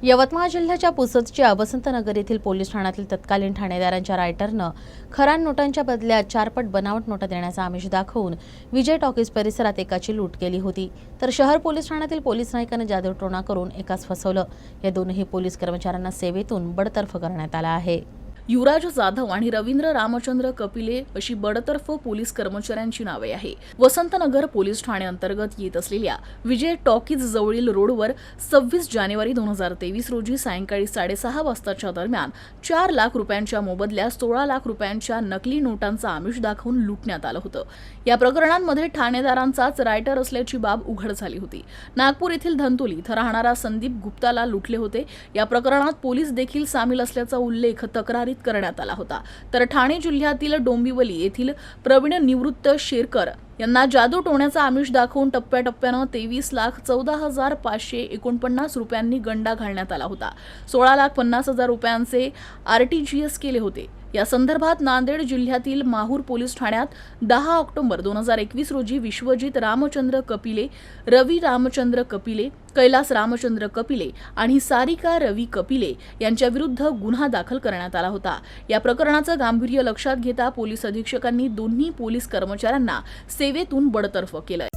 यवतमाळ जिल्ह्याच्या पुसदच्या वसंतनगर येथील पोलीस ठाण्यातील तत्कालीन ठाणेदारांच्या रायटरनं खऱ्या नोटांच्या बदल्यात 4 पट बनावट नोटा देण्याचा आमिष दाखवून विजय टॉकीज परिसरात एकाची लूट केली होती। तर शहर पोलीस ठाण्यातील पोलीस नायकाने जादूटोणा करून एकास फसवलं। या दोनही पोलीस कर्मचाऱ्यांना सेवेतून बडतर्फ करण्यात आला आहे। युवराज जाधव आणि रवींद्र रामचंद्र कपिले अशी बडतर्फ पोलीस कर्मचाऱ्यांची नावे आहे। वसंतनगर पोलीस ठाणे अंतर्गत येत असलेल्या विजय टॉकीज जवळील रोडवर 26 जानेवारी 2023 रोजी सायंकाळी 6:30 वाजताच्या दरम्यान 4 लाख रुपयांच्या मोबदल्यात 16 लाख रुपयांच्या नकली नोटांचा आमिष दाखवून लुटण्यात आलं होतं। या प्रकरणांमध्ये ठाणेदारांचाच रायटर असल्याची बाब उघड झाली होती। नागपूर येथील धंतोली इथं राहणारा संदीप गुप्ताला लुटले होते। या प्रकरणात पोलीस देखील सामील असल्याचा उल्लेख तक्रारीत करण्यात आला होता। तर ठाणे जिल्ह्यातील डोंबिवली येथील प्रवीण निवृत्त शेरकर यांना जादूटोण्याचा आमिष दाखवून टप्प्याटप्प्यानं 23,14,549 रुपयांनी गंडा घालण्यात आला होता। 16,50,000 रुपयांचे RTGS केले होते। या संदर्भात नांदेड जिल्ह्यातील माहूर पोलीस ठाण्यात 10 ऑक्टोबर 2021 रोजी विश्वजित रामचंद्र कपिले, रवी रामचंद्र कपिले, कैलास रामचंद्र कपिले आणि सारिका रवी कपिले यांच्या विरुद्ध गुन्हा दाखल करण्यात आला होता। या प्रकरणाचं गांभीर्य लक्षात घेता पोलीस अधीक्षकांनी दोन्ही पोलीस कर्मचाऱ्यांना सेवेतून बडतर्फ केलंय।